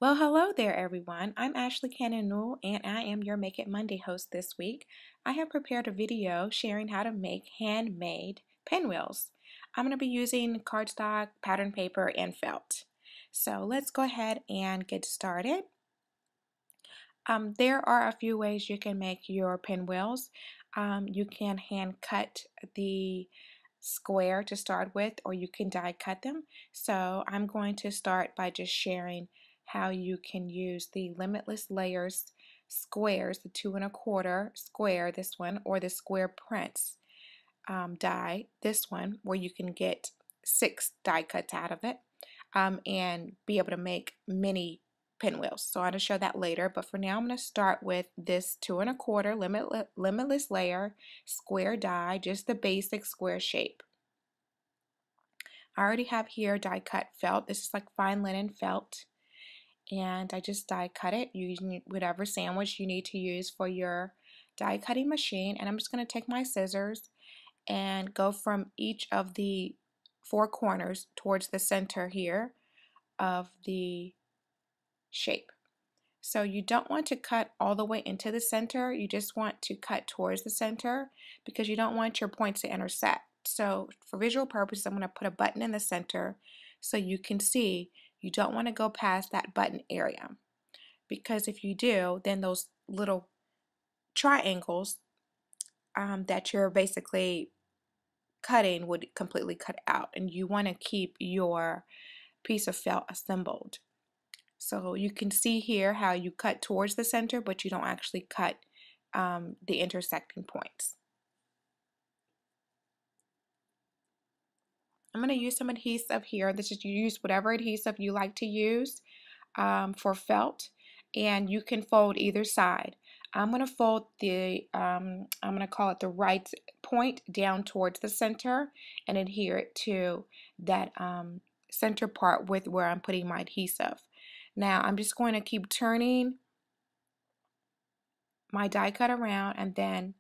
Well, hello there, everyone. I'm Ashley Cannon Newell, and I am your Make It Monday host this week. I have prepared a video sharing how to make handmade pinwheels. I'm going to be using cardstock, pattern paper, and felt. So let's go ahead and get started. There are a few ways you can make your pinwheels. You can hand cut the square to start with, or you can die cut them. So I'm going to start by just sharing how you can use the Limitless Layers squares, the 2¼ square, this one, or the square prints die, this one, where you can get 6 die cuts out of it, and be able to make mini pinwheels. So I'm going to show that later, but for now I'm going to start with this 2¼ limitless layer square die, just the basic square shape. I already have here die cut felt. This is like fine linen felt, and I just die cut it using whatever sandwich you need to use for your die cutting machine. And I'm just going to take my scissors and go from each of the 4 corners towards the center here of the shape. So you don't want to cut all the way into the center, you just want to cut towards the center because you don't want your points to intersect. So for visual purposes, I'm going to put a button in the center so you can see you don't want to go past that button area, because if you do, then those little triangles that you're basically cutting would completely cut out, and you want to keep your piece of felt assembled. So you can see here how you cut towards the center, but you don't actually cut the intersecting points. I'm going to use some adhesive here. This is, you use whatever adhesive you like to use for felt, and you can fold either side. I'm going to fold the, I'm going to call it the right point down towards the center and adhere it to that center part with where I'm putting my adhesive. Now I'm just going to keep turning my die cut around, and then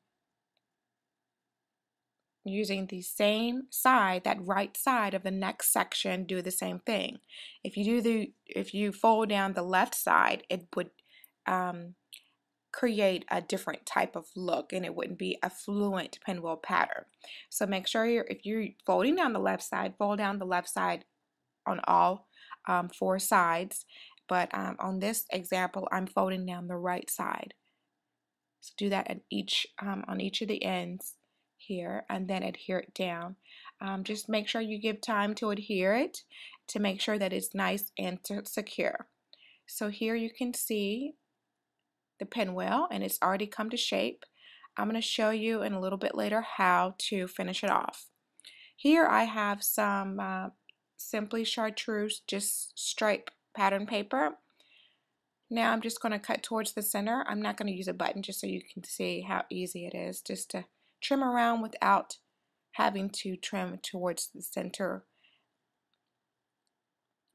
using the same side, that right side of the next section, do the same thing. If you fold down the left side, it would create a different type of look, and it wouldn't be a fluent pinwheel pattern. So make sure if you're folding down the left side, fold down the left side on all 4 sides. But on this example, I'm folding down the right side. So do that at on each of the ends here, and then adhere it down. Just make sure you give time to adhere it to make sure that it's nice and secure. So here you can see the pinwheel, and it's already come to shape. I'm going to show you in a little bit later how to finish it off. Here I have some Simply Chartreuse, just stripe pattern paper. Now I'm just going to cut towards the center. I'm not going to use a button, just so you can see how easy it is just to trim around without having to trim towards the center.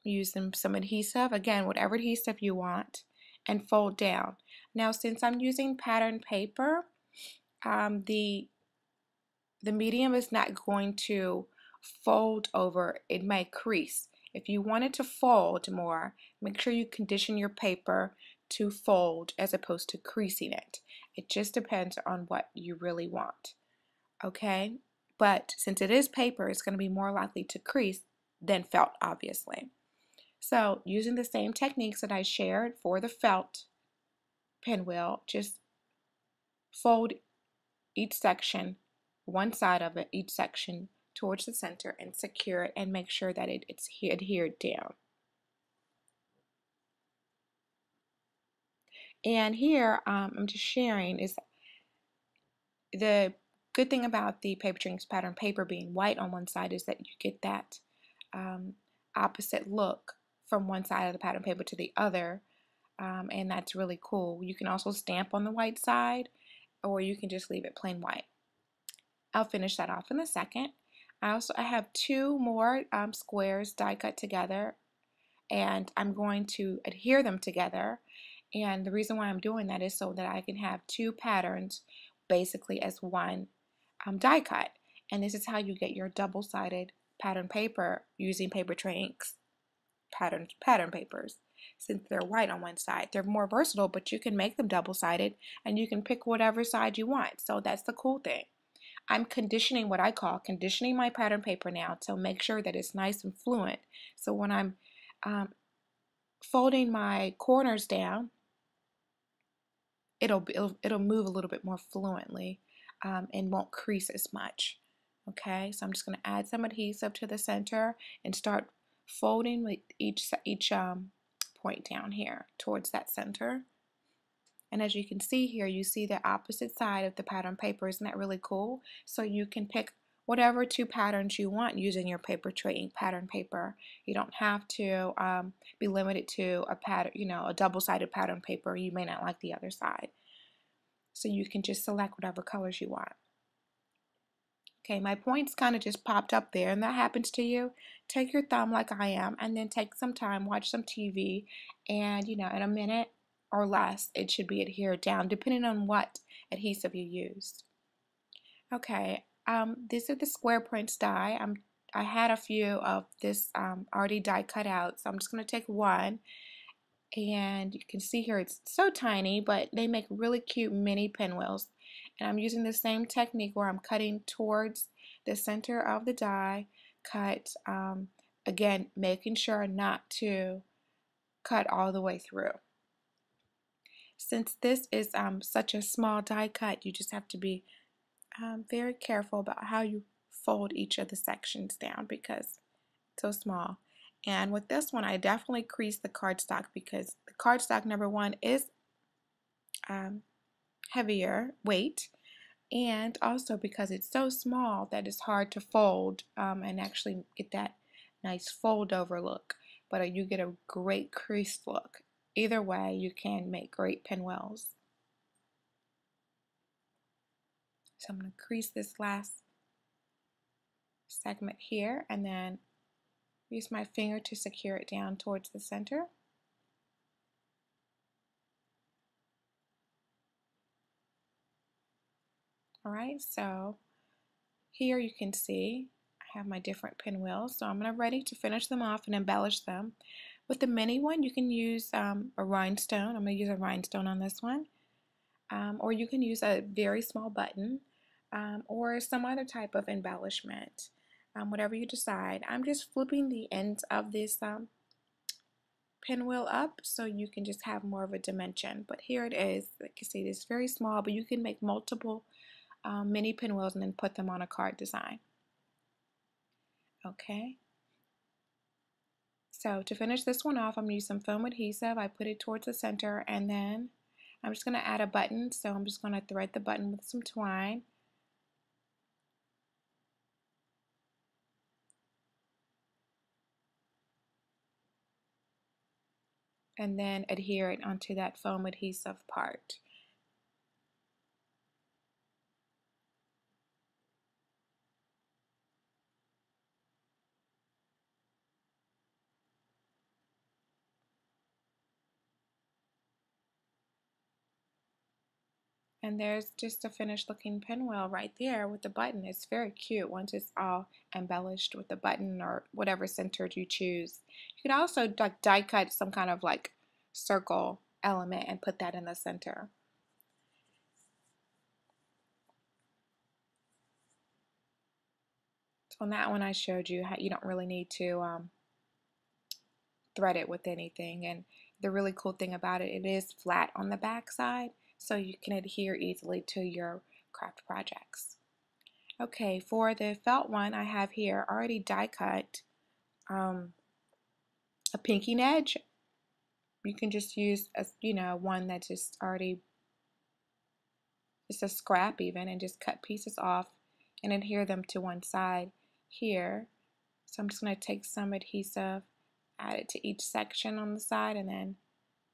Use some adhesive, again, whatever adhesive you want, and fold down. Now since I'm using pattern paper, the medium is not going to fold over, it might crease. If you want it to fold more, make sure you condition your paper to fold as opposed to creasing it. It just depends on what you really want. Okay? But since it is paper, it's going to be more likely to crease than felt, obviously. So using the same techniques that I shared for the felt pinwheel, just fold each section, one side of it, each section towards the center, and secure it, and make sure that it's adhered down. And here I'm just sharing is the good thing about the Paper Drinks pattern paper being white on one side is that you get that opposite look from one side of the pattern paper to the other, and that's really cool. You can also stamp on the white side, or you can just leave it plain white. I'll finish that off in a second. I have 2 more squares die cut together, and I'm going to adhere them together. And the reason why I'm doing that is so that I can have 2 patterns basically as one die cut. And this is how you get your double-sided pattern paper using paper tray inks. pattern papers. Since they're white on one side, they're more versatile, but you can make them double-sided and you can pick whatever side you want. So that's the cool thing. I'm conditioning, what I call conditioning, my pattern paper now to make sure that it's nice and fluent. So when I'm folding my corners down, it'll move a little bit more fluently and won't crease as much. Okay, so I'm just going to add some adhesive to the center and start folding with each point down here towards that center. And as you can see here, you see the opposite side of the pattern paper. Isn't that really cool? So you can pick whatever two patterns you want using your paper tray ink pattern paper. You don't have to be limited to a pattern, a double-sided pattern paper. You may not like the other side. So you can just select whatever colors you want. Okay, my points kind of just popped up there, and that happens to you. Take your thumb like I am, and then take some time, watch some TV, and in a minute or less, it should be adhered down, depending on what adhesive you used. Okay, these are the square prints die. I had a few of this already die cut out, so I'm just going to take one, and you can see here it's so tiny, but they make really cute mini pinwheels. And I'm using the same technique where I'm cutting towards the center of the die cut, again making sure not to cut all the way through. Since this is such a small die cut, you just have to be very careful about how you fold each of the sections down because it's so small. And with this one, I definitely creased the cardstock because the cardstock, number one, is heavier weight, and also because it's so small that it's hard to fold and actually get that nice fold over look, but you get a great creased look. Either way, you can make great pinwheels. So I'm going to crease this last segment here and then use my finger to secure it down towards the center. Alright, so here you can see I have my different pinwheels, so I'm ready to finish them off and embellish them. With the mini one, you can use a rhinestone. I'm going to use a rhinestone on this one. Or you can use a very small button or some other type of embellishment, whatever you decide. I'm just flipping the ends of this pinwheel up so you can just have more of a dimension. But here it is. Like you see, it's very small, but you can make multiple mini pinwheels and then put them on a card design. Okay. So to finish this one off, I'm going to use some foam adhesive. I put it towards the center, and then I'm just going to add a button. So I'm just going to thread the button with some twine. And then adhere it onto that foam adhesive part. And there's just a finished looking pinwheel right there with the button. It's very cute once it's all embellished with the button or whatever center you choose. You can also die cut some kind of like circle element and put that in the center. So on that one I showed you how you don't really need to thread it with anything, and the really cool thing about it, it is flat on the back side, so you can adhere easily to your craft projects. Okay, for the felt one I have here already die cut a pinking edge. You can just use a one that's just already a scrap even, and just cut pieces off and adhere them to one side here. So I'm just going to take some adhesive, add it to each section on the side, and then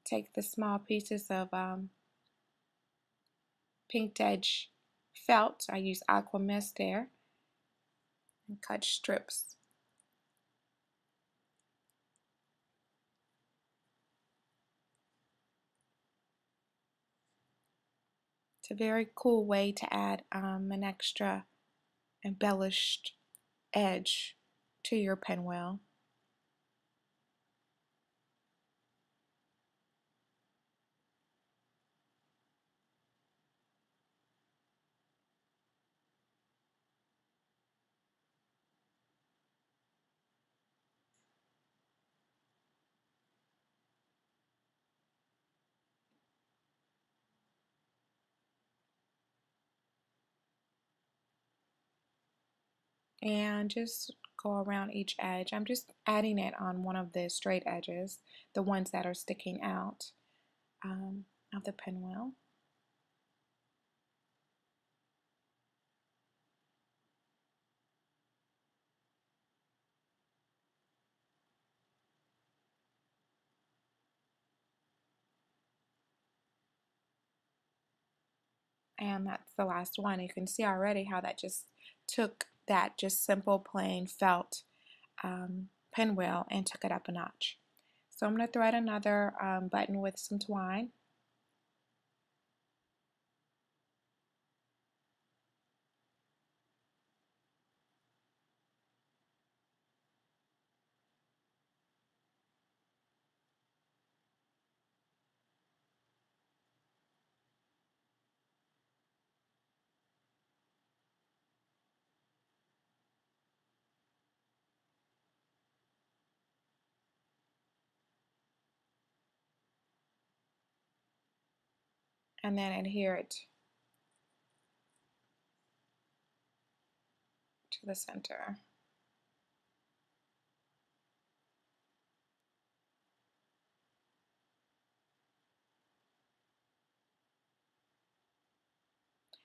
take the small pieces of pinked edge felt. I use aqua mist there, and cut strips. It's a very cool way to add an extra embellished edge to your pinwheel. and just go around each edge. I'm just adding it on one of the straight edges, the ones that are sticking out of the pinwheel. And that's the last one. You can see already how that just took that just simple plain felt pinwheel and took it up a notch. So I'm going to thread another button with some twine. And then adhere it to the center.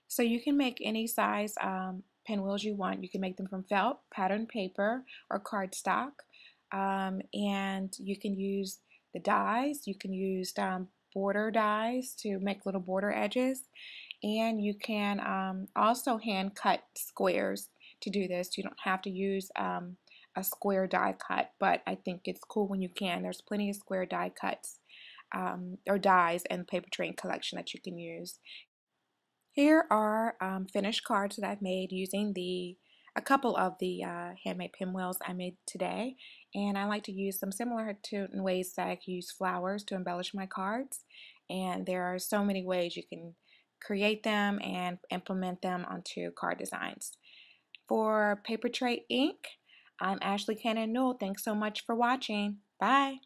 So you can make any size pinwheels you want. You can make them from felt, patterned paper, or cardstock. And you can use the dies. You can use border dies to make little border edges. And you can also hand cut squares to do this. You don't have to use a square die cut, but I think it's cool when you can. There's plenty of square die cuts or dies in the paper train collection that you can use. Here are finished cards that I've made using a couple of the handmade pinwheels I made today, and I like to use them similar to in ways that I can use flowers to embellish my cards, and there are so many ways you can create them and implement them onto card designs. For Paper Tray Ink, I'm Ashley Cannon Newell. Thanks so much for watching. Bye!